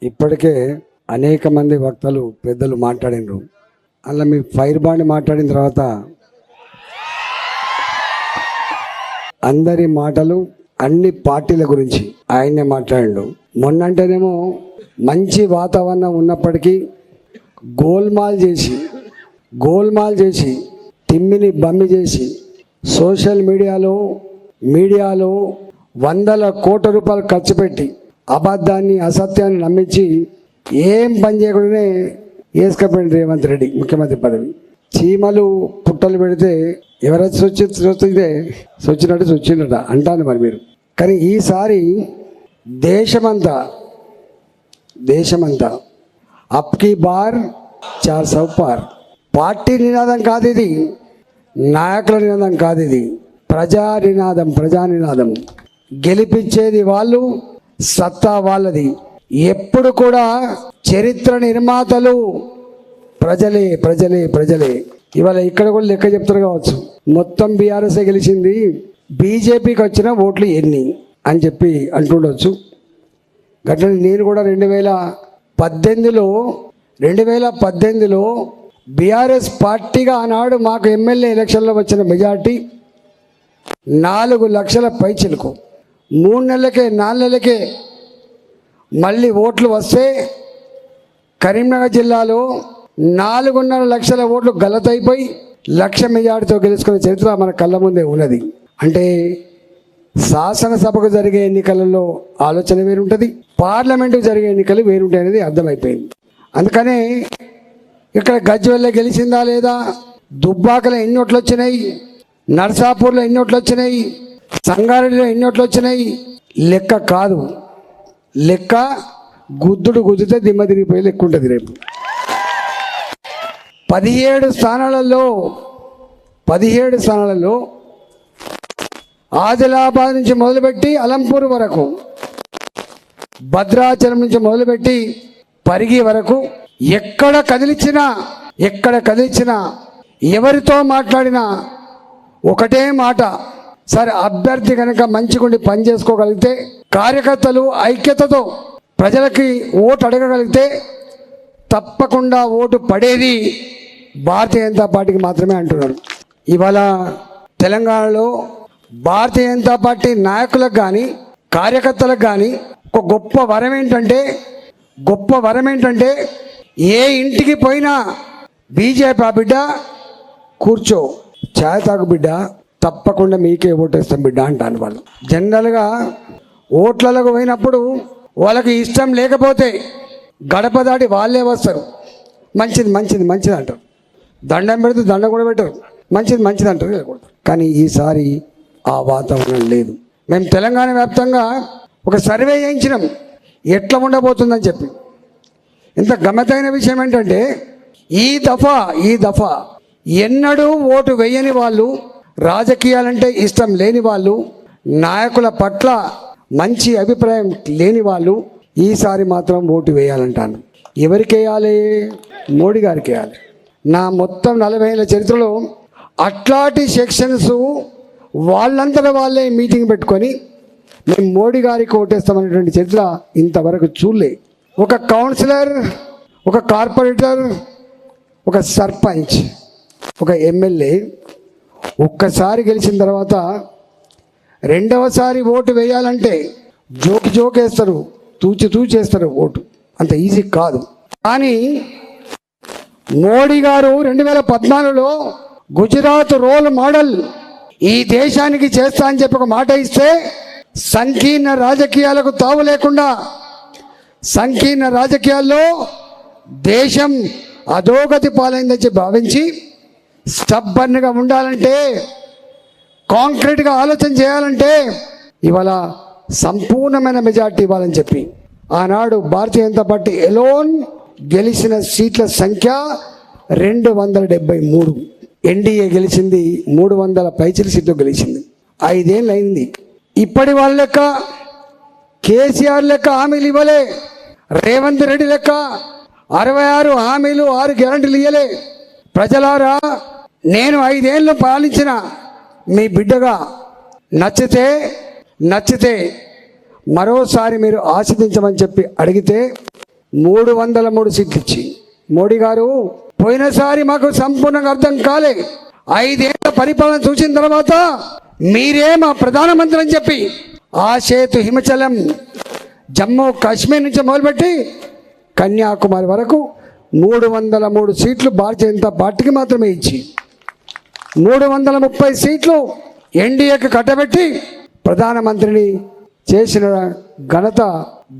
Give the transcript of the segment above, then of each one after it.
ఇప్పటికే అనేక మంది వక్తలు పెద్దలు మాట్లాడినారు. అలా మీ ఫైర్ బాండ్ మాట్లాడిన తర్వాత అందరి మాటలు అన్ని పార్టీల గురించి ఆయన్నే మాట్లాడిండు. మొన్నంటేనేమో మంచి వాతావరణం ఉన్నప్పటికీ గోల్మాల్ చేసి తిమ్మిని బమ్మి చేసి సోషల్ మీడియాలో వందల కోట్ల రూపాయలు ఖర్చు పెట్టి అబద్ధాన్ని అసత్యాన్ని నమ్మించి ఏం పని చేయకుండానే వేసుకపోయింది రేవంత్ రెడ్డి ముఖ్యమంత్రి పదవి. చీమలు పుట్టలు పెడితే ఎవరైతే సొచ్చినట్టు అంటాను మరి మీరు. కానీ ఈసారి దేశమంతా అప్కీ బార్ 400 పార్. పార్టీ నినాదం కాదు ఇది, నాయకుల నినాదం కాదు ఇది, ప్రజా నినాదం. గెలిపించేది వాళ్ళు, సత్తా వాళ్ళది. ఎప్పుడు కూడా చరిత్ర నిర్మాతలు ప్రజలే. ఇవాళ ఇక్కడ కూడా లెక్క చెప్తారు కావచ్చు, మొత్తం బీఆర్ఎస్ గెలిచింది, బీజేపీకి వచ్చిన ఓట్లు ఎన్ని అని చెప్పి అంటుండొచ్చు. గట్ల నేను కూడా 2018లో బీఆర్ఎస్ పార్టీగా ఆనాడు మాకు ఎమ్మెల్యే ఎలక్షన్లో వచ్చిన మెజార్టీ 4 లక్షల పైచిలకు. 3 నెలలకే 4 నెలలకే మళ్ళీ ఓట్లు వస్తే కరీంనగర్ జిల్లాలో 4.5 లక్షల ఓట్లు గలతైపోయి 1 లక్ష మెజార్టీతో గెలుచుకునే చరిత్ర మన కళ్ళ ముందే ఉన్నది. అంటే శాసనసభకు జరిగే ఎన్నికలలో ఆలోచన వేరుంటుంది, పార్లమెంటుకు జరిగే ఎన్నికలు వేరుంటాయి అనేది అర్థమైపోయింది. అందుకనే ఇక్కడ గజ్వేల్లో గెలిచిందా లేదా, దుబ్బాకలో ఎన్ని ఓట్లు వచ్చినాయి, నర్సాపూర్లో ఎన్ని ఓట్లు వచ్చినాయి, సంగారెడ్డిలో ఎన్ని ఓట్లు వచ్చినాయి లెక్క కాదు. లెక్క గుద్దితే దిమ్మ తిరిగిపోయి లెక్క ఉంటుంది. రేపు 17 స్థానాలలో ఆదిలాబాద్ నుంచి మొదలుపెట్టి అలంపూర్ వరకు, భద్రాచలం నుంచి మొదలుపెట్టి పరిగి వరకు ఎక్కడ కదిలించినా ఎవరితో మాట్లాడినా ఒకటే మాట, సరే అభ్యర్థి కనుక మంచిగుండి పని చేసుకోగలిగితే, కార్యకర్తలు ఐక్యతతో ప్రజలకి ఓటు అడగగలిగితే తప్పకుండా ఓటు పడేది భారతీయ జనతా పార్టీకి మాత్రమే అంటున్నారు. ఇవాళ తెలంగాణలో భారతీయ జనతా పార్టీ నాయకులకు కానీ కార్యకర్తలకు కానీ ఒక గొప్ప వరం ఏంటంటే ఏ ఇంటికి పోయినా బీజేపీ బిడ్డ కూర్చో, ఛాయ్ తాగు బిడ్డ, తప్పకుండా మీకే ఓటేస్తాం బిడ్డ అంటాను వాళ్ళు. జనరల్గా ఓట్లకు పోయినప్పుడు వాళ్ళకి ఇష్టం లేకపోతే గడప దాటి వాళ్ళే వస్తారు, మంచిది అంటారు, దండం పెడితే దండం కూడా పెట్టరు, మంచిది అంటారు, వెళ్ళకూడదు. కానీ ఈసారి ఆ వాతావరణం లేదు. మేము తెలంగాణ వ్యాప్తంగా ఒక సర్వే చేయించినాం ఎట్లా ఉండబోతుందని చెప్పి. ఇంత గమ్మతైన విషయం ఏంటంటే ఈ దఫా ఎన్నడూ ఓటు వేయని వాళ్ళు, రాజకీయాలంటే ఇష్టం లేని వాళ్ళు, నాయకుల పట్ల మంచి అభిప్రాయం లేని వాళ్ళు ఈసారి మాత్రం ఓటు వేయాలంటాను. ఎవరికి వేయాలి? మోడీ గారికి వేయాలి. నా మొత్తం 40 ఏళ్ళ చరిత్రలో అట్లాంటి సెక్షన్స్ వాళ్ళంతటా వాళ్ళే మీటింగ్ పెట్టుకొని మేము మోడీ గారికి ఓటేస్తామనేటువంటి చరిత్ర ఇంతవరకు చూడలే. ఒక కౌన్సిలర్, ఒక కార్పొరేటర్, ఒక సర్పంచ్, ఒక ఎమ్మెల్యే ఒక్కసారి గెలిచిన తర్వాత రెండవసారి ఓటు వేయాలంటే జోకేస్తారు, తూచేస్తారు ఓటు. అంత ఈజీ కాదు. కానీ మోడీ గారు 2014లో గుజరాత్ రోల్ మోడల్ ఈ దేశానికి చేస్తా అని చెప్పి ఒక మాట ఇస్తే, సంకీర్ణ రాజకీయాలకు తావు లేకుండా, సంకీర్ణ రాజకీయాల్లో దేశం అధోగతి పాలైందని చెప్పి భావించి స్టబ్బర్న్గా ఉండాలంటే, కాంక్రీట్గా ఆలోచన చేయాలంటే ఇవాళ సంపూర్ణమైన మెజార్టీ ఇవ్వాలని చెప్పి ఆనాడు భారతీయ జనతా పార్టీ ఎలోన్ గెలిచిన సీట్ల సంఖ్య 273. ఎన్డీఏ గెలిచింది 300 పైచిల సీట్లు గెలిచింది. 5 ఏళ్ళు అయింది. ఇప్పటి వాళ్ళ లెక్క కేసీఆర్ లెక్క హామీలు ఇవ్వలే, రేవంత్ రెడ్డి లెక్క 66 హామీలు 6 గ్యారంటీలు ఇవ్వలే. ప్రజలారా, నేను 5 ఏళ్ళు పాలించిన మీ బిడ్డగా నచ్చితే మరోసారి మీరు ఆశీర్వదించమని చెప్పి అడిగితే 303 సీట్లు ఇచ్చి, మోడీ గారు పోయినసారి మాకు సంపూర్ణంగా అర్థం కాలే, 5 ఏళ్ల పరిపాలన చూసిన తర్వాత మీరే మా ప్రధానమంత్రి అని చెప్పి ఆ సేతు హిమాచలం జమ్మూ కాశ్మీర్ నుంచి మొదలుపెట్టి కన్యాకుమారి వరకు 303 సీట్లు భారతీయ జనతా పార్టీకి మాత్రమే ఇచ్చి 330 సీట్లు ఎన్డీఏకి కట్టబెట్టి ప్రధానమంత్రిని చేసిన ఘనత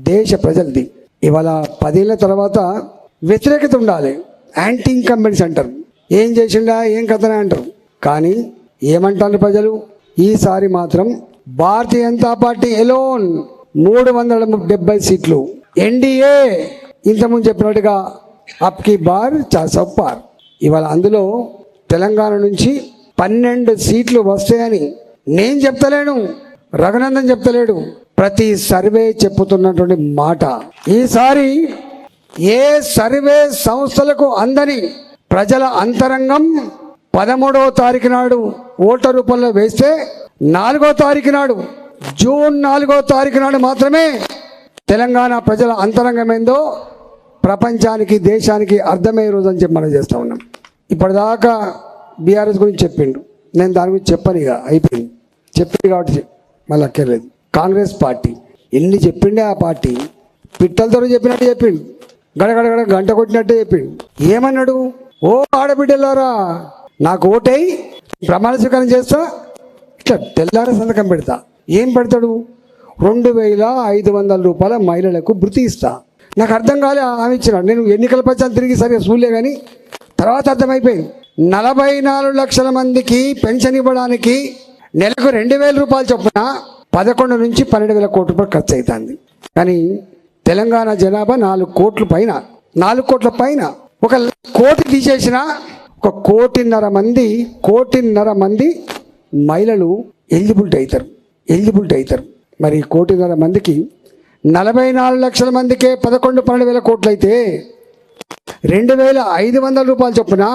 దేశ ప్రజలది. ఇవాళ 10 ఏళ్ల తర్వాత వ్యతిరేకత ఉండాలి, యాంటీ ఇన్కంబెన్స్ అంటారు, ఏం చేసిండా ఏం కథనే అంటారు. కానీ ఏమంటారు ప్రజలు, ఈసారి మాత్రం భారతీయ జనతా పార్టీ ఎలోన్ 370 సీట్లు, ఎన్డీఏ ఇంతకుముందు చెప్పినట్టుగా అప్కి బార్ చాసా పార్. ఇవాళ అందులో తెలంగాణ నుంచి 12 సీట్లు వస్తాయని నేను చెప్తలేను, రఘునందన్ చెప్తలేడు, ప్రతి సర్వే చెప్పుతున్నటువంటి మాట. ఈసారి ఏ సర్వే సంస్థలకు అందని ప్రజల అంతరంగం 13వ తారీఖు నాడు ఓటర్ రూపంలో వేస్తే 4వ తారీఖు నాడు, జూన్ 4వ తారీఖు నాడు మాత్రమే తెలంగాణ ప్రజల అంతరంగం ఏందో ప్రపంచానికి దేశానికి అర్థమయ్యే రోజు అని చెప్పి మనం చేస్తూ ఉన్నాం. ఇప్పటిదాకా బీఆర్ఎస్ గురించి చెప్పిండు, నేను దాని గురించి చెప్పను, ఇక అయిపోయింది, చెప్పింది కాబట్టి మళ్ళీ అక్కర్లేదు. కాంగ్రెస్ పార్టీ ఎన్ని చెప్పిండే ఆ పార్టీ పిట్టలతో చెప్పినట్టు చెప్పిండు, గడగడగడ గంట కొట్టినట్టే చెప్పిండు. ఏమన్నాడు, ఓ ఆడబిడ్డలారా నాకు ఓటై ప్రమాణ స్వీకారం చేస్తా, ఇట్లా తెల్లార సంతకం పెడతా. ఏం పెడతాడు, 2500 రూపాయల మహిళలకు భృతి ఇస్తా. నాకు అర్థం కాలే ఆమె ఇచ్చినాడు, నేను ఎన్నికల పచ్చాను తిరిగి సరిగా చూడలే, కానీ తర్వాత అర్థమైపోయింది. 44 లక్షల మందికి పెన్షన్ ఇవ్వడానికి నెలకు 2000 రూపాయలు చొప్పున 11 నుంచి 12,000 కోట్ల రూపాయలు ఖర్చు అవుతుంది. కానీ తెలంగాణ జనాభా 4 కోట్ల పైన, 4 కోట్ల పైన, 1 కోటి తీసేసిన 1.5 మంది మహిళలు ఎలిజిబిలిటీ అవుతారు. మరి 1.5 మందికి 44 లక్షల మందికే 11-12,000 కోట్లు అయితే 2,500 రూపాయలు చొప్పున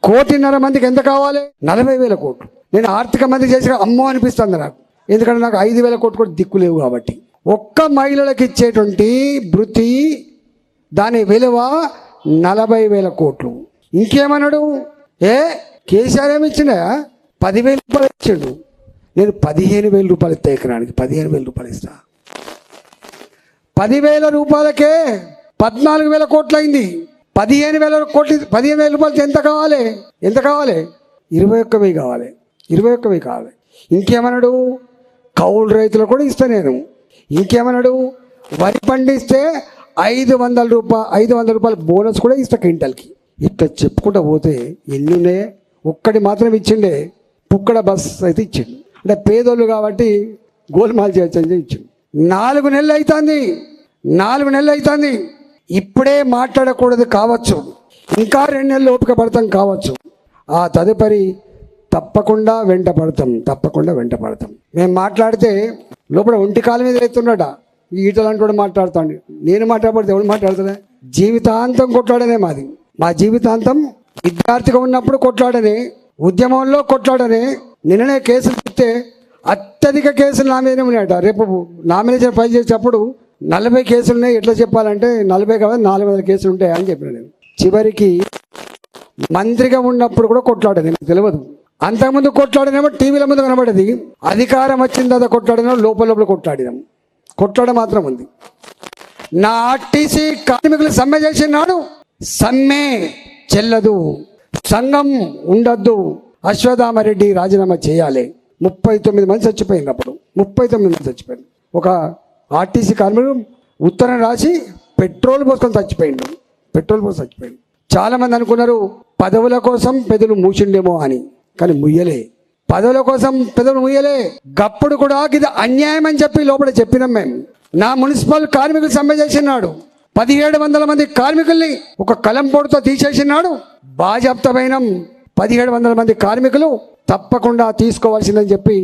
1.5 మందికి ఎంత కావాలి, 40,000 కోట్లు. నేను ఆర్థిక మంత్రి చేసిన అమ్మో అనిపిస్తుంది నాకు, ఎందుకంటే నాకు 5,000 కోట్లు కూడా దిక్కు లేవు కాబట్టి. ఒక్క మహిళలకు ఇచ్చేటువంటి భృతి దాని విలువ 40,000 కోట్లు. ఇంకేమన్నాడు, కేసీఆర్ ఏమి ఇచ్చిండా, 10,000 రూపాయలు ఇచ్చాడు, నేను 15,000 రూపాయలు ఇస్తా, ఎకరానికి 15,000 రూపాయలు ఇస్తా. 10,000 రూపాయలకే 14,000 కోట్లు అయింది. 15,000 కోట్లు, 15,000 రూపాయలకి ఎంత కావాలి, 21,000 కావాలి, 21,000 కావాలి. ఇంకేమన్నాడు, కౌలు రైతులు కూడా ఇస్తా నేను. ఇంకేమన్నాడు, వరి పండిస్తే 500 రూపాయల బోనస్ కూడా ఇస్తా క్వింటల్కి. ఇట్లా చెప్పుకుంటూ పోతే ఎన్ని ఉన్నాయే. ఒక్కటి మాత్రం ఇచ్చిండే, పుక్కడ బస్ అయితే ఇచ్చిండు, అంటే పేదోళ్ళు కాబట్టి గోల్మాల్ చేయొచ్చని ఇచ్చిండు. 4 నెలలు అవుతుంది. ఇప్పుడే మాట్లాడకూడదు కావచ్చు, ఇంకా 2 నెలలు ఓపిక పడతాం కావచ్చు, ఆ తదుపరి తప్పకుండా వెంట పడతాం. మేము మాట్లాడితే లోపల ఒంటి కాలు మీద ఎత్తున్నాడ, ఈటలాంటి కూడా మాట్లాడుతాండి. నేను మాట్లాడబడితే ఎవరు మాట్లాడుతున్నా, జీవితాంతం కొట్లాడనే మాది. మా జీవితాంతం విద్యార్థిగా ఉన్నప్పుడు కొట్లాడనే, ఉద్యమంలో కొట్లాడనే. నిన్ననే కేసులు చెప్తే అత్యధిక కేసులు నా మీదనే ఉన్నాయట. రేపు నామినేషన్ ఫైల్ చేసేటప్పుడు 40 కేసులు ఉన్నాయి, ఎట్లా చెప్పాలంటే 40 కావాలి 400 కేసులు ఉంటాయి అని చెప్పిన నేను. చివరికి మంత్రిగా ఉన్నప్పుడు కూడా కొట్లాడేది నాకు తెలియదు. అంతకుముందు కొట్లాడినేమో టీవీల ముందు కనబడేది, అధికారం వచ్చిన తర్వాత కొట్లాడినా లోపల కొట్లాడ మాత్రం ఉంది. నా ఆర్టీసీ కార్మికులు సమ్మె చేసినాడు, సమ్మె చెల్లదు, సంఘం ఉండద్దు, అశ్వత్థామరెడ్డి రాజీనామా చేయాలి. 39 మంది చచ్చిపోయింది. అప్పుడు 39 మంది చచ్చిపోయింది. ఒక ఆర్టీసీ కార్మికుడు ఉత్తరం రాసి పెట్రోల్ పోసుకొని చచ్చిపోయిండు. చాలామంది అనుకున్నారు పదవుల కోసం పెదవులు మూసిండేమో అని, కానీ ముయ్యలే. పదవుల కోసం పెదవులు ముయ్యలే. గప్పుడు కూడా ఇది అన్యాయం అని చెప్పి లోపల చెప్పినాం మేము. నా మున్సిపల్ కార్మికులు సమ్మె చేసినాడు, 1700 మంది కార్మికుల్ని ఒక కలంపోటుతో తీసేసినాడు. బాజాప్తమైన 1700 మంది కార్మికులు తప్పకుండా తీసుకోవాల్సిందని చెప్పి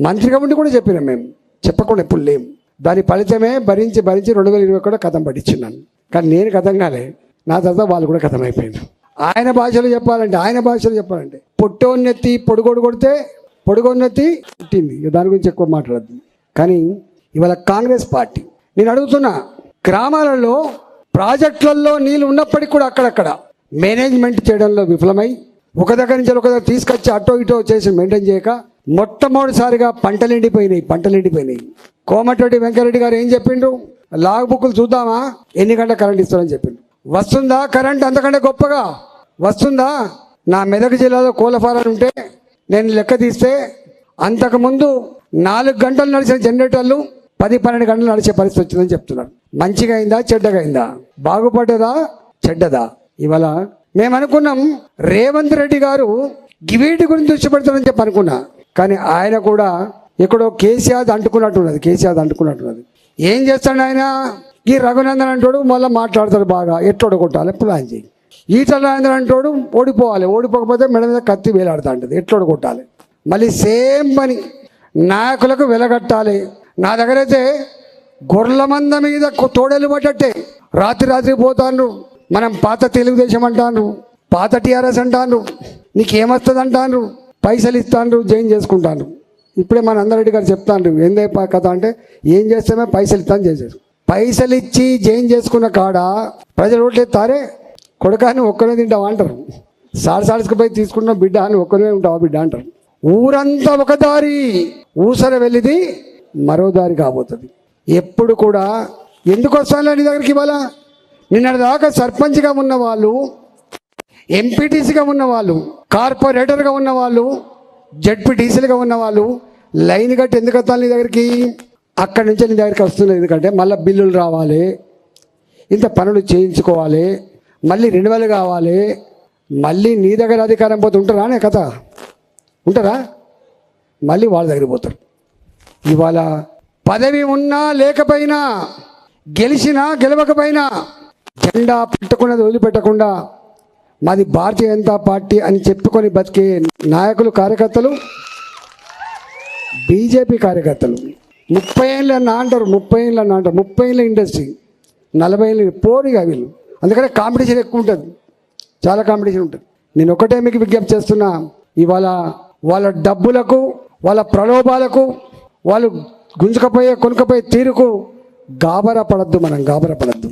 మంత్రిగా ఉండి కూడా చెప్పినాం మేము. చెప్పకుండా ఎప్పుడు లేము. దాని ఫలితమే భరించి 2020 కూడా కథం పట్టించున్నాను. కానీ నేను కథం కాలే, నా తర్వాత వాళ్ళు కూడా కథం అయిపోయింది. ఆయన భాషలో చెప్పాలంటే పొట్టోన్నెత్తి పొడుగోడు కొడితే పొడుగోన్నెత్తి పుట్టింది. దాని గురించి ఎక్కువ మాట్లాడద్దు. కానీ ఇవాళ కాంగ్రెస్ పార్టీ, నేను అడుగుతున్నా, గ్రామాలలో ప్రాజెక్టులలో నీళ్ళు ఉన్నప్పటికీ కూడా అక్కడక్కడ మేనేజ్మెంట్ చేయడంలో విఫలమై ఒక దగ్గర నుంచి ఒక దగ్గర తీసుకొచ్చి అటో ఇటో చేసి మెయింటైన్ చేయక మొట్టమొదటిసారిగా పంటలు ఎండిపోయినాయి. కోమటిరెడ్డి వెంకరెడ్డి గారు ఏం చెప్పిండ్రు? లాగ్ బుక్లు చూద్దామా, ఎన్ని గంటల కరెంట్ ఇస్తారని చెప్పిండు. వస్తుందా కరెంట్? అంతకంటే గొప్పగా వస్తుందా? నా మెదక్ జిల్లాలో కోళ్ళ ఫారాలు ఉంటే నేను లెక్క తీస్తే అంతకుముందు 4 గంటలు నడిచిన జనరేటర్లు 10-12 గంటలు నడిచే పరిస్థితి వచ్చిందని చెప్తున్నారు. మంచిగా అయిందా చెడ్డగా అయిందా? బాగుపడ్డదా చెడ్డదా? ఇవాళ మేము అనుకున్నాం రేవంత్ రెడ్డి గారు వీటి గురించి దృష్టి పెడతారని చెప్పి అనుకున్నా. కానీ ఆయన కూడా ఎక్కడో కేసీఆర్ అంటుకున్నట్టున్నది. ఏం చేస్తాడు ఆయన? ఈ రఘునందన్ అంటాడు మళ్ళీ మాట్లాడతాడు బాగా, ఎట్టోడు కొట్టాలి ప్లాన్ చేయి. ఈటల రాజేందర్ అంటాడు ఓడిపోకపోతే మెడ మీద కత్తి వేలాడుతూ ఉంటుంది, ఎట్టోడు కొట్టాలి. మళ్ళీ సేమ్ పని, నాయకులకు వెలగట్టాలి. నా దగ్గర అయితే గొర్రెల మంద మీద తోడేలు పట్టట్టే రాత్రి పోతాను. మనం పాత తెలుగుదేశం అంటాను, పాత టీఆర్ఎస్ అంటాను, నీకేమొస్తుంది అంటాను, పైసలు ఇస్తాను, జాయిన్ చేసుకుంటాను. ఇప్పుడే మన అందరెడ్డి గారు చెప్తాను ఏందే కథ అంటే, ఏం చేస్తామే పైసలు ఇస్తాను చేసేది. పైసలు ఇచ్చి జాయిన్ చేసుకున్న కాడ ప్రజలు ఓట్లు ఎత్తారే, కొడుకాని ఒక్కనే తింటావా అంటారు. సాడికి పోయి తీసుకుంటున్న బిడ్డ అని ఒక్కనే ఉంటావా బిడ్డ అంటారు. ఊరంతా ఒక దారి, ఊసర వెళ్ళిది మరో దారి కాబోతుంది. ఎప్పుడు కూడా ఎందుకు వస్తాను నీ దగ్గరికి? ఇవాళ నిన్నటిదాకా సర్పంచ్గా ఉన్న వాళ్ళు, ఎంపీటీసీగా ఉన్న వాళ్ళు, కార్పొరేటర్గా ఉన్న వాళ్ళు, జడ్పీటీసీలుగా ఉన్న వాళ్ళు లైన్ కట్టి ఎందుకు వస్తాను నీ దగ్గరికి? అక్కడి నుంచి నీ దగ్గరికి వస్తున్నది ఎందుకంటే మళ్ళీ బిల్లులు రావాలి, ఇంత పనులు చేయించుకోవాలి, మళ్ళీ రెన్యువల్ కావాలి, మళ్ళీ నీ దగ్గర అధికారం పోతే ఉంటారా అనే కథ ఉంటారా? మళ్ళీ వాళ్ళ దగ్గరికి పోతారు. ఇవాళ పదవి ఉన్నా లేకపోయినా, గెలిచినా గెలవకపోయినా జెండా పెట్టుకున్నది వదిలిపెట్టకుండా మాది భారతీయ జనతా పార్టీ అని చెప్పుకొని బతికే నాయకులు, కార్యకర్తలు, బీజేపీ కార్యకర్తలు 30 ఏళ్ళు అన్న అంటారు, 30 ఏళ్ళ ఇండస్ట్రీ, 40 ఏళ్ళు పోరుగా వీళ్ళు. అందుకనే కాంపిటీషన్ ఎక్కువ ఉంటుంది, చాలా కాంపిటీషన్ ఉంటుంది. నేను ఒకటే మీకు విజ్ఞప్తి చేస్తున్నా, ఇవాళ వాళ్ళ డబ్బులకు, వాళ్ళ ప్రలోభాలకు, వాళ్ళు కొనుకపోయే తీరుకు గాబరా పడద్దు.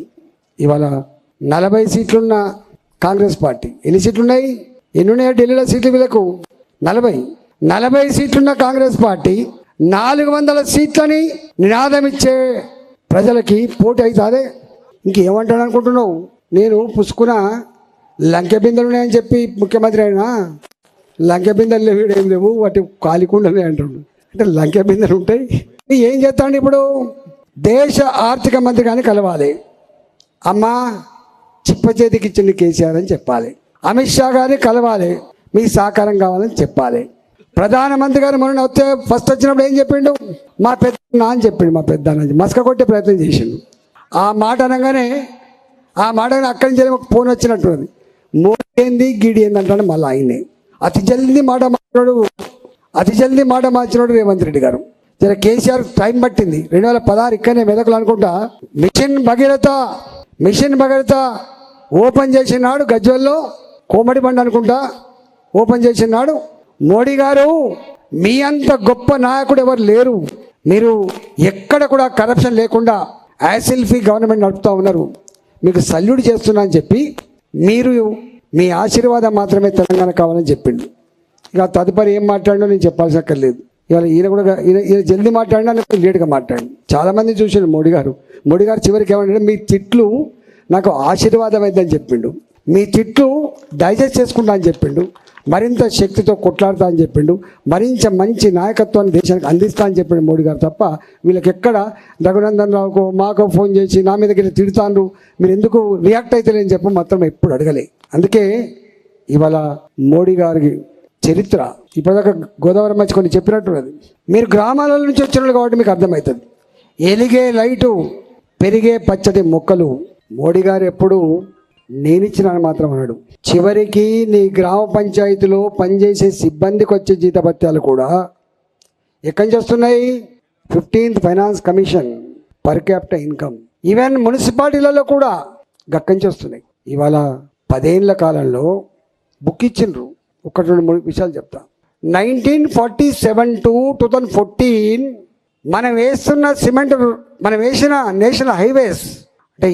ఇవాళ 40 సీట్లున్న కాంగ్రెస్ పార్టీ ఎన్ని సీట్లు ఉన్నాయి? ఎన్ని ఉన్నాయో ఢిల్లీలో సీట్లు వీళ్ళకు 40 సీట్లున్న కాంగ్రెస్ పార్టీ 400 సీట్లని నినాదం ఇచ్చే ప్రజలకి పోటీ అవుతాదే. ఇంకేమంటాడు అనుకుంటున్నావు? నేను పుసుకున్న లంకె బిందెలు ఉన్నాయని చెప్పి ముఖ్యమంత్రి అయినా, లంకె బిందెలు లేవు, ఏం లేవు, వాటి కాలికుండలే అంటుండు. అంటే లంకె బిందెలు ఉంటాయి. ఏం చేస్తాడు ఇప్పుడు? దేశ ఆర్థిక మంత్రి కానీ కలవాలి, అమ్మా చిప్ప చేతికి ఇచ్చింది కేసీఆర్ అని చెప్పాలి. అమిత్ షా గారిని కలవాలి, మీ సహకారం కావాలని చెప్పాలి. ప్రధానమంత్రి గారు మొన్న వస్తే ఫస్ట్ వచ్చినప్పుడు ఏం చెప్పిండు? మా పెద్ద అని చెప్పిండు, మా పెద్ద మస్క కొట్టే ప్రయత్నం చేసిండు. ఆ మాట అనగానే అక్కడి నుంచి ఫోన్ వచ్చినట్టున్నది. మోడీ ఏంది గిడి ఏంది అంటాడు మళ్ళీ ఆయనే. అతి జల్దీ మాట మార్చినాడు రేవంత్ రెడ్డి గారు. జర కేసీఆర్ టైం పట్టింది. 2016 ఇక్కడనే మెదకులు అనుకుంటా మిషన్ భగీరథ ఓపెన్ చేసినాడు. గజ్వల్లో కోమటి బండి అనుకుంటా ఓపెన్ చేసినాడు. మోడీ గారు మీ అంత గొప్ప నాయకుడు ఎవరు లేరు, మీరు ఎక్కడ కూడా కరప్షన్ లేకుండా యాసిల్ఫీ గవర్నమెంట్ నడుపుతూ ఉన్నారు, మీకు సల్యూట్ చేస్తున్నా అని చెప్పి, మీరు మీ ఆశీర్వాదం మాత్రమే తెలంగాణ కావాలని చెప్పిండు. ఇక తదుపరి ఏం మాట్లాడినో నేను చెప్పాల్సిన అక్కర్లేదు. ఇవాళ ఈయన జల్దీ మాట్లాడినా లేట్గా మాట్లాడి చాలామంది చూసిండు. మోడీ గారు చివరికి ఏమంటే, మీ తిట్లు నాకు ఆశీర్వాదం అయిందని చెప్పిండు, మీ తిట్లు డైజెస్ట్ చేసుకుంటా అని చెప్పిండు, మరింత శక్తితో కొట్లాడతా అని చెప్పిండు, మరింత మంచి నాయకత్వాన్ని దేశానికి అందిస్తా అని చెప్పిండు మోడీ గారు. తప్ప వీళ్ళకి ఎక్కడ రఘునందన్ రావుకో మాకో ఫోన్ చేసి నా మీద తిడతాను, మీరు ఎందుకు రియాక్ట్ అవుతలేని చెప్పి మాత్రం ఎప్పుడు అడగలే. అందుకే ఇవాళ మోడీ గారికి చరిత్ర ఇప్పటిదాకా గోదావరి మధ్య కొన్ని చెప్పినట్టున్నది. మీరు గ్రామాల నుంచి వచ్చినారు కాబట్టి మీకు అర్థమవుతుంది. ఎలిగే లైటు, పెరిగే పచ్చటి మొక్కలు. మోడీ గారు ఎప్పుడు నేనిచ్చినాను మాత్రం అన్నాడు. చివరికి నీ గ్రామ పంచాయతీలో పనిచేసే సిబ్బందికి వచ్చే జీతభత్యాలు కూడా ఎక్కడి నుంచి వస్తున్నాయి? 15th finance commission, per capital income. Even మున్సిపాలిటీలలో కూడా గక్కడి నుంచి వస్తున్నాయి. ఇవాళ 10 ఏళ్ల కాలంలో బుక్ ఇచ్చిండ్రు. 1-2 విషయాలు చెప్తా. 1947 to 2014 మనం వేస్తున్న సిమెంట్, మనం వేసిన నేషనల్ హైవేస్ అంటే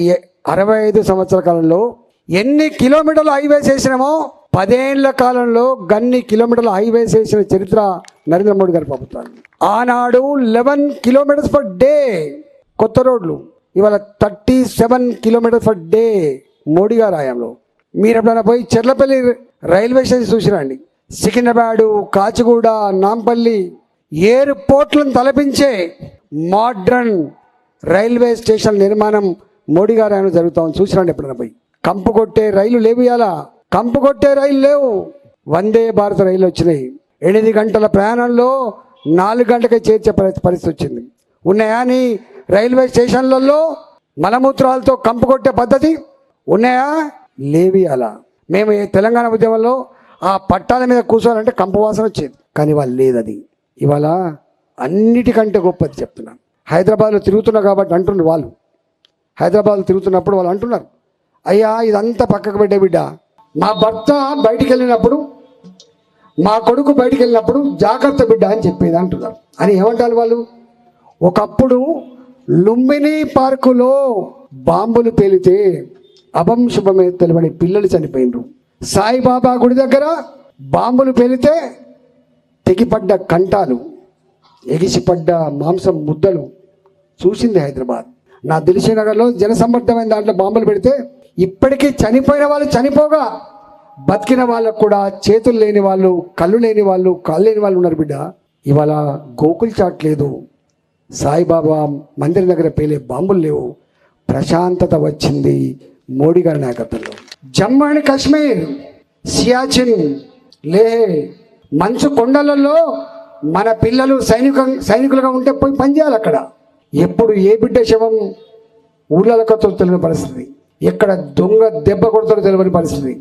65 సంవత్సరాల కాలంలో ఎన్ని కిలోమీటర్లు హైవేస్ వేసినామో 10 ఏళ్ల కాలంలో గన్ని కిలోమీటర్ల హైవేస్ వేసిన చరిత్ర నరేంద్ర మోడీ గారి ప్రభుత్వాన్ని. ఆనాడు 11 కిలోమీటర్స్ పర్ డే కొత్త రోడ్లు, ఇవాళ 37 కిలోమీటర్స్ పర్ డే మోడీ గారి హయాంలో. మీరు ఎప్పుడైనా పోయి చెర్లపల్లి రైల్వే స్టేషన్ చూసిరండి. సికింద్రాబాదు, కాచిగూడ, నాంపల్లి ఎయిర్పోర్ట్లను తలపించే మోడ్రన్ రైల్వే స్టేషన్ నిర్మాణం మోడీ గారి హయాంలో జరుగుతా ఉంది. చూసిరండి ఎప్పుడైనా పోయి. కంపు కొట్టే రైలు లేవు, ఇలా కంపు కొట్టే రైలు లేవు. వందే భారత్ రైలు వచ్చినాయి. 8 గంటల ప్రయాణంలో 4 గంటలకే చేర్చే పరిస్థితి వచ్చింది. ఉన్నాయా నీ రైల్వే స్టేషన్లలో మలమూత్రాలతో కంపు కొట్టే పద్ధతి ఉన్నాయా? లేవి. అలా మేము తెలంగాణ ఉద్యమంలో ఆ పట్టాల మీద కూర్చోవాలంటే కంపు వాసన వచ్చేది, కానీ వాళ్ళు లేదు. అది ఇవాళ అన్నిటికంటే గొప్పది చెప్తున్నాను. హైదరాబాద్లో తిరుగుతున్నా కాబట్టి అంటున్నారు వాళ్ళు. హైదరాబాద్లో తిరుగుతున్నప్పుడు వాళ్ళు అంటున్నారు, అయ్యా ఇదంతా పక్కకు పెట్టే బిడ్డ, మా భర్త బయటికి వెళ్ళినప్పుడు, మా కొడుకు బయటికి వెళ్ళినప్పుడు జాగ్రత్త బిడ్డ అని చెప్పేది అంటున్నారు. అని ఏమంటారు వాళ్ళు? ఒకప్పుడు లుంబిని పార్కులో బాంబులు పేలితే అభం శుభమే తెలియని పిల్లలు చనిపోయినరు. సాయిబాబా గుడి దగ్గర బాంబులు పేలితే తెగిపడ్డ కంటాలు, ఎగిసిపడ్డ మాంసం ముద్దలు చూసింది హైదరాబాద్. నా దిల్షుఖ్నగర్లో జనసమ్మర్దమైన దాంట్లో బాంబులు పెడితే ఇప్పటికీ చనిపోయిన వాళ్ళు చనిపోగా బతికిన వాళ్ళకు కూడా చేతులు లేని వాళ్ళు, కళ్ళు లేని వాళ్ళు, కాళ్ళు లేని వాళ్ళు ఉన్నారు బిడ్డ. ఇవాళ గోకుల్ చాట్ లేదు, సాయిబాబా మందిరం దగ్గర పేలే బాంబులు లేవు. ప్రశాంతత వచ్చింది మోడీ గారి నాయకత్వంలో. జమ్మూ అండ్ కాశ్మీర్, సియాచిన్, లేహ్ మంచు కొండలలో మన పిల్లలు సైనికులుగా ఉంటే పోయి పనిచేయాలి అక్కడ. ఎప్పుడు ఏ బిడ్డ శవం ఊళ్ళలకతో తెలియని పరిస్థితి, ఎక్కడ దొంగ దెబ్బ కొడతారో తెలియని పరిస్థితి.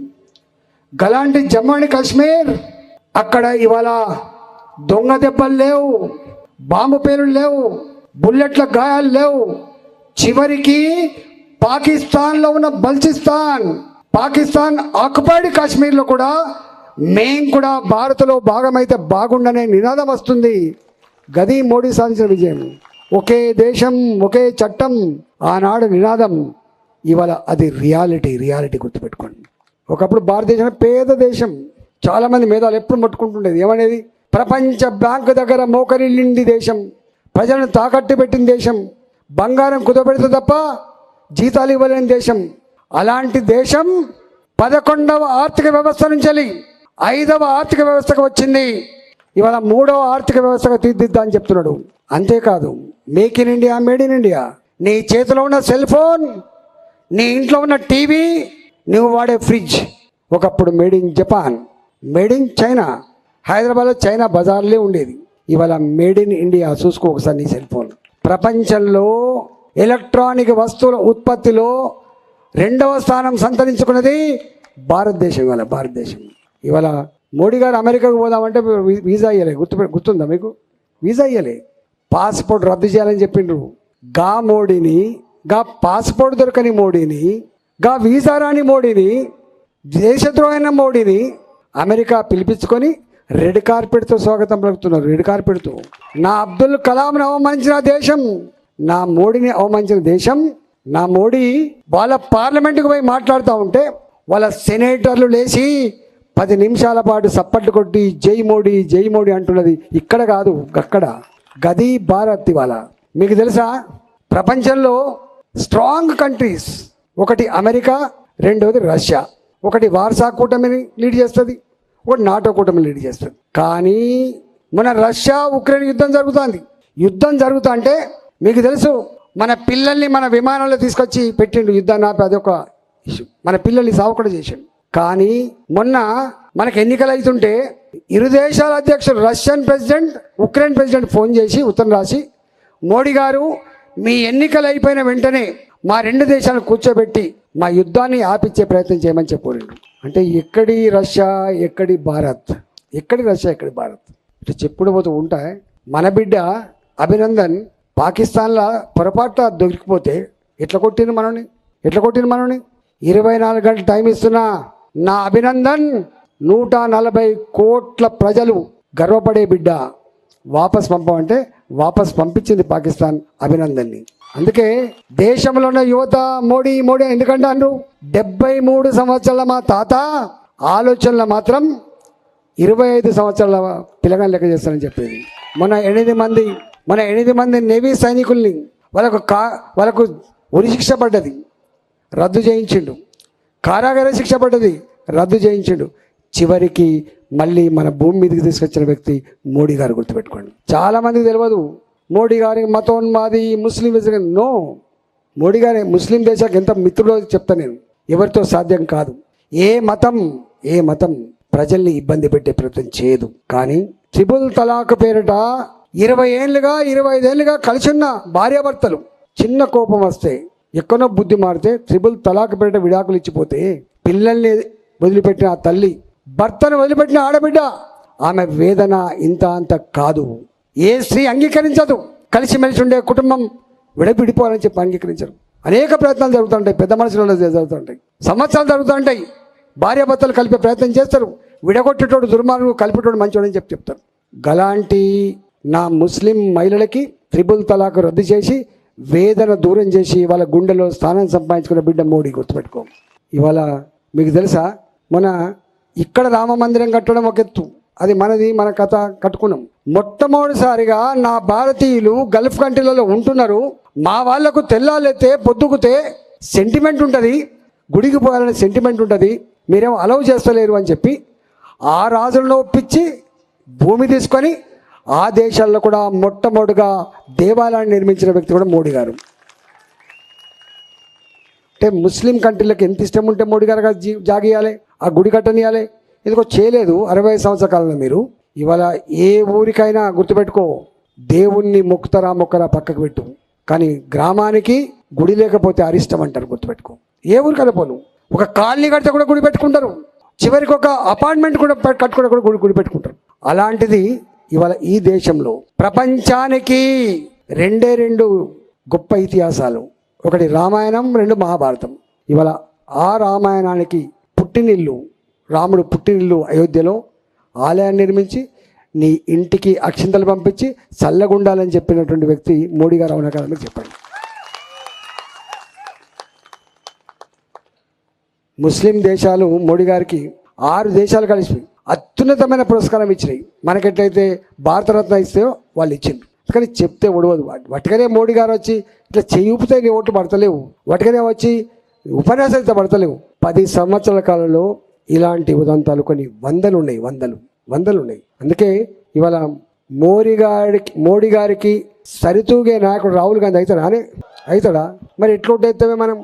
గలాంటి జమ్మూ అండ్ కాశ్మీర్ అక్కడ ఇవాళ దొంగ దెబ్బలు లేవు, బాంబు పేలులు లేవు, బుల్లెట్ల గాయాలు లేవు. చివరికి పాకిస్తాన్లో ఉన్న బల్చిస్తాన్, పాకిస్తాన్ ఆక్యుపైడ్ కాశ్మీర్లో కూడా మేం కూడా భారత్లో భాగమైతే బాగుండనే నినాదం వస్తుంది. గది మోడీ సాధించిన విజయం. ఒకే దేశం ఒకే చట్టం ఆనాడు నినాదం, ఇవాళ అది రియాలిటీ గుర్తుపెట్టుకోండి. ఒకప్పుడు భారతదేశం పేద దేశం, చాలామంది మేధావులు ఎప్పుడు ముట్టుకుంటుండేది ఏమనేది, ప్రపంచ బ్యాంకు దగ్గర మోకరిల్లింది దేశం, ప్రజలను తాకట్టు పెట్టిన దేశం, బంగారం కుదపెడితే తప్ప జీతాలు ఇవ్వలేని దేశం. అలాంటి దేశం 11వ ఆర్థిక వ్యవస్థ నుంచి 5వ ఆర్థిక వ్యవస్థకు వచ్చింది. ఇవాళ 3వ ఆర్థిక వ్యవస్థగా తీర్దిద్దా అని చెప్తున్నాడు. అంతేకాదు, make in India, made in India. నీ చేతిలో ఉన్న సెల్ ఫోన్, నీ ఇంట్లో ఉన్న టీవీ, నువ్వు వాడే ఫ్రిడ్జ్ ఒకప్పుడు made in Japan, made in China. హైదరాబాద్లో చైనా బజార్లే ఉండేది, ఇవాళ మేడ్ ఇన్ ఇండియా. చూసుకో ఒకసారి నీ సెల్ ఫోన్. ప్రపంచంలో ఎలక్ట్రానిక్ వస్తువుల ఉత్పత్తిలో 2వ స్థానం సంతరించుకున్నది భారతదేశం. ఇవాళ మోడీ గారు అమెరికాకు పోదామంటే వీసా ఇయ్యలే. గుర్తుందా మీకు? వీసా ఇయ్యలే. పాస్పోర్ట్ రద్దు చేయాలని చెప్పిండ్రు. గా మోడీని, గా పాస్పోర్ట్ దొరకని మోడీని, గా వీసా రాని మోడీని, దేశద్రోహైన మోడీని అమెరికా పిలిపించుకొని రెడ్ కార్పెట్తో స్వాగతం పలుకుతున్నారు. రెడ్ కార్పెట్తో నా అబ్దుల్ కలాంను అవమానించిన దేశం, నా మోడీని అవమానించిన దేశం. నా మోడీ వాళ్ళ పార్లమెంటుకు పోయి మాట్లాడుతూ ఉంటే వాళ్ళ సెనేటర్లు లేచి 10 నిమిషాల పాటు సప్పట్లు కొట్టి జై మోడీ జై మోడీ అంటున్నది. ఇక్కడ కాదు, అక్కడ. గది భారత్. ఇవాళ మీకు తెలుసా, ప్రపంచంలో స్ట్రాంగ్ కంట్రీస్, ఒకటి అమెరికా, రెండవది రష్యా. ఒకటి వార్సా కూటమిని లీడ్ చేస్తుంది, ఒకటి నాటో కూటమిని లీడ్ చేస్తుంది. కానీ మన రష్యా ఉక్రెయిన్ యుద్ధం జరుగుతుంది. యుద్ధం జరుగుతా అంటే మీకు తెలుసు, మన పిల్లల్ని మన విమానంలో తీసుకొచ్చి పెట్టిండు యుద్ధాన్ని ఆపి. అదొక ఇష్యూ. మన పిల్లల్ని సావకుండా చేసిండు. కానీ మొన్న మనకు ఎన్నికలు అవుతుంటే ఇరు దేశాల అధ్యక్షులు, Russian president, Ukraine president phone చేసి ఉత్తరం రాసి, మోడీ గారు మీ ఎన్నికలు అయిపోయిన వెంటనే మా 2 దేశాలను కూర్చోబెట్టి మా యుద్ధాన్ని ఆపిచ్చే ప్రయత్నం చేయమని చెప్పారు. అంటే ఎక్కడి రష్యా, ఎక్కడి భారత్, ఎక్కడి రష్యా, ఎక్కడి భారత్ ఇట్లా చెప్పుడు పోతూ ఉంటాయి. మన బిడ్డ అభినందన్ పాకిస్తాన్లో పొరపాటున దొరికిపోతే ఎట్లా కొట్టిన మనని 24 గంటలు టైం ఇస్తున్నా. నా అభినందన్ 140 కోట్ల ప్రజలు గర్వపడే బిడ్డ. వాపస్ పంపమంటే వాపస్ పంపించింది పాకిస్తాన్ అభినందన్ని. అందుకే దేశంలో ఉన్న యువత మోడీ మోడీ ఎందుకంటారు? 73 సంవత్సరాల మా తాత ఆలోచనలు మాత్రం 25 సంవత్సరాల పిల్లగాని లెక్క చేస్తారని చెప్పేది. మన 8 మంది నేవీ సైనికుల్ని వాళ్ళకు ఉరి శిక్ష పడ్డది, రద్దు చేయించిండు. కారాగార శిక్ష పడ్డది, రద్దు చేయించిండు. చివరికి మళ్ళీ మన భూమి మీదకి తీసుకొచ్చిన వ్యక్తి మోడీ గారు, గుర్తుపెట్టుకోండి. చాలామందికి తెలియదు మోడీ గారి మతోన్మాది ముస్లిం. నో, మోడీ గారి ముస్లిం దేశానికి ఎంత మిత్రుడో చెప్తా నేను. ఎవరితో సాధ్యం కాదు. ఏ మతం ప్రజల్ని ఇబ్బంది పెట్టే ప్రయత్నం చేయదు. కానీ ట్రిపుల్ తలాక్ పేరిట 20 ఏళ్ళుగా 25 ఏళ్ళుగా కలిసి ఉన్న భార్యాభర్తలు చిన్న కోపం వస్తే, ఎక్కడో బుద్ధి మారితే ట్రిపుల్ తలాక్ పేరిట విడాకులు ఇచ్చిపోతే, పిల్లల్ని వదిలిపెట్టిన ఆ తల్లి, భర్తను వదిలిపెట్టిన ఆడబిడ్డ, ఆమె వేదన ఇంత అంత కాదు. ఏ స్త్రీ అంగీకరించదు. కలిసిమెలిసి ఉండే కుటుంబం విడిపోవాలని చెప్పి అంగీకరించరు. అనేక ప్రయత్నాలు జరుగుతుంటాయి, పెద్ద మనుషులలో జరుగుతుంటాయి, సంవత్సరాలు జరుగుతుంటాయి. భార్యాభర్తలు కలిపే ప్రయత్నం చేస్తారు. విడగొట్టేటోడు దుర్మార్గుడు, కలిపేటోడు మంచోడని చెప్తారు. గలాంటి నా ముస్లిం మహిళలకి ట్రిపుల్ తలాక్ రద్దు చేసి, వేదన దూరం చేసి, వాళ్ళ గుండెలో స్థానం సంపాదించుకున్న బిడ్డ మోడీ, గుర్తుపెట్టుకో. ఇవాళ మీకు తెలుసా, మన ఇక్కడ రామ మందిరం కట్టడం ఒక ఎత్తు, అది మనది, మన కథ కట్టుకున్నాం. మొట్టమొదటిసారిగా నా భారతీయులు గల్ఫ్ కంట్రీలలో ఉంటున్నారు. మా వాళ్లకు తెల్లాలైతే పొద్దుకుతే సెంటిమెంట్ ఉంటుంది, గుడికి పోవాలనే సెంటిమెంట్ ఉంటుంది, మీరేమో అలౌ చేస్తలేరు అని చెప్పి ఆ రాజులను ఒప్పించి భూమి తీసుకొని ఆ దేశాల్లో కూడా మొట్టమొదటిగా దేవాలయాన్ని నిర్మించిన వ్యక్తి కూడా మోడీ గారు. అంటే ముస్లిం కంట్రీలకు ఎంత ఇష్టం ఉంటే మోడీ గారు జాగియాలి, ఆ గుడి కట్టనియాలి. ఎందుకో చేయలేదు 60 సంవత్సరాల కాలంలో. మీరు ఇవాళ ఏ ఊరికైనా గుర్తుపెట్టుకో, దేవుణ్ణి మొక్కరా పక్కకు పెట్టు, కానీ గ్రామానికి గుడి లేకపోతే అరిష్టం అంటారు, గుర్తుపెట్టుకో. ఏ ఊరికైనా పోను, ఒక కాలనీ కడితే కూడా గుడి పెట్టుకుంటారు, చివరికి ఒక అపార్ట్మెంట్ కూడా కట్టుకుంటే కూడా గుడి పెట్టుకుంటారు. అలాంటిది ఇవాళ ఈ దేశంలో ప్రపంచానికి 2 గొప్ప ఇతిహాసాలు, ఒకటి రామాయణం, 2 మహాభారతం. ఇవాళ ఆ రామాయణానికి పుట్టినిల్లు, రాముడు పుట్టినిల్లు అయోధ్యలో ఆలయాన్ని నిర్మించి నీ ఇంటికి అక్షింతలు పంపించి చల్లగుండాలని చెప్పినటువంటి వ్యక్తి మోడీ గారు. అవునా కదా? మీరు చెప్పండి. ముస్లిం దేశాలు మోడీ గారికి 6 దేశాలు కలిసి అత్యున్నతమైన పురస్కారం ఇచ్చినాయి. మనకెట్లయితే భారతరత్న ఇస్తే వాళ్ళు ఇచ్చిండ్రు, కానీ చెప్తే ఒడవదు. వాటికనే మోడీ గారు వచ్చి ఇట్లా చెయ్యిపితే నీ ఓటు పడతలేవు, వాటికనే వచ్చి ఉపన్యాసాలు అయితే పడతలేవు. 10 సంవత్సరాల కాలంలో ఇలాంటి ఉదంతాలు కొన్ని వందలు ఉన్నాయి. అందుకే ఇవాళ మోడీ గారికి సరితూగే నాయకుడు రాహుల్ గాంధీ అవుతాడా? మరి ఎట్లా మనం?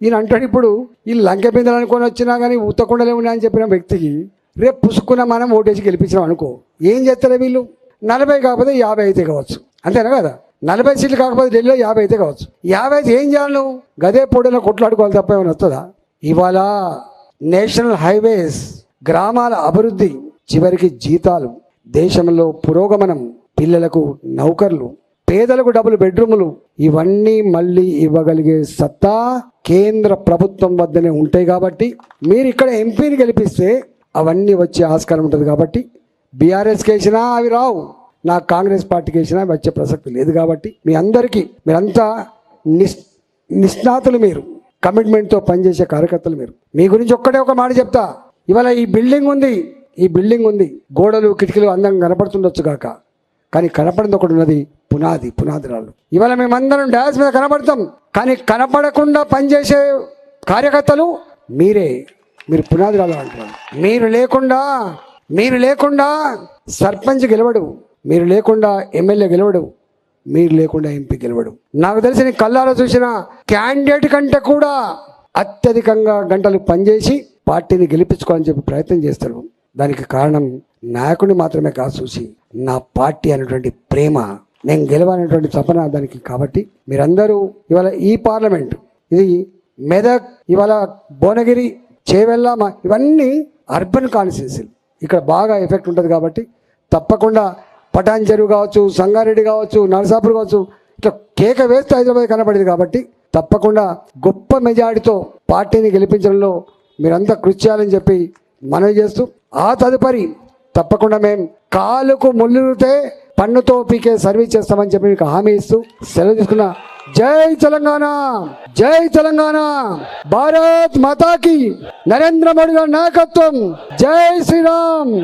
ఈయన అంటాడు ఇప్పుడు ఈ లంకె బిందెలు అనుకొని వచ్చినా కానీ ఉత్తకుండలే ఉన్నా అని చెప్పిన వ్యక్తికి రేపు పుసుకున్న మనం ఓటేసి గెలిపించాం అనుకో, ఏం చేస్తారే వీళ్ళు? 40 కాకపోతే 50 అయితే కావచ్చు, అంతేనా కదా? 40 సీట్లు కాకపోతే ఢిల్లీలో 50 అయితే కావచ్చు. 50 అయితే ఏం చేయాలి నువ్వు? గదే పొడిలో కొట్లాడుకోవాలి తప్ప ఏమైనా వస్తుందా? ఇవాళ నేషనల్ హైవేస్, గ్రామాల అభివృద్ధి, చివరికి జీతాలు, దేశంలో పురోగమనం, పిల్లలకు నౌకర్లు, పేదలకు డబుల్ బెడ్రూములు, ఇవన్నీ మళ్ళీ ఇవ్వగలిగే సత్తా కేంద్ర ప్రభుత్వం వద్దనే ఉంటాయి. కాబట్టి మీరు ఇక్కడ ఎంపీని గెలిపిస్తే అవన్నీ వచ్చే ఆస్కారం ఉంటుంది. కాబట్టి బీఆర్ఎస్కి వేసినా అవి రావు, నా కాంగ్రెస్ పార్టీకి వేసినా వచ్చే ప్రసక్తి లేదు. కాబట్టి మీ అందరికీ, మీరంతా నిష్ణాతులు, మీరు కమిట్మెంట్తో పనిచేసే కార్యకర్తలు మీరు. మీ గురించి ఒక మాట చెప్తా. ఇవాళ ఈ బిల్డింగ్ ఉంది, గోడలు కిటికీలు అందంగా కనపడుతుండొచ్చు కాక, కానీ కనపడింది ఒకటి ఉన్నది, పునాదిరాళ్ళు. ఇవాళ మేమందరం డాన్స్ మీద కనపడతాం, కానీ కనపడకుండా పనిచేసే కార్యకర్తలు మీరు పునాదిరాళ్ళు అంటున్నారు. మీరు లేకుండా సర్పంచ్ గెలవడు, మీరు లేకుండా ఎమ్మెల్యే గెలవడు, మీరు లేకుండా ఎంపీ గెలవడు. నాకు తెలిసి నీ కళ్ళారా చూసిన క్యాండిడేట్ కంటే కూడా అత్యధికంగా గంటలు పనిచేసి పార్టీని గెలిపించుకోవాలని చెప్పి ప్రయత్నం చేస్తారు. దానికి కారణం నాయకుడిని మాత్రమే కాదు చూసి, నా పార్టీ అనేటువంటి ప్రేమ, నేను గెలవాలనేటువంటి తపన దానికి. కాబట్టి మీరందరూ ఇవాళ ఈ పార్లమెంట్, ఇది మెదక్, ఇవాళ భువనగిరి, చేవెళ్ళ, ఇవన్నీ అర్బన్ కాన్స్టిట్యున్సీలు, ఇక్కడ బాగా ఎఫెక్ట్ ఉంటుంది. కాబట్టి తప్పకుండా పటాన్ చెరువు కావచ్చు, సంగారెడ్డి కావచ్చు, నరసాపూర్ కావచ్చు, ఇట్లా కేక వేస్తే హైదరాబాద్ కనపడింది. కాబట్టి తప్పకుండా గొప్ప మెజారిటీతో పార్టీని గెలిపించడంలో మీరంతా కృషి చేయాలని చెప్పి మనవి చేస్తూ, ఆ తదుపరి తప్పకుండా మేము కాలుకు ముళ్ళుతే పన్నుతో పీకే సర్వీస్ చేస్తామని చెప్పి మీకు హామీ ఇస్తూ సెలవు తీసుకున్న. జై తెలంగాణ, జై తెలంగాణ, భారత్ మాతాకి, నరేంద్ర మోడీ గారి నాయకత్వం, జై శ్రీరామ్,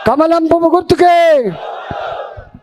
కమలం పువ్వు గుర్తుకే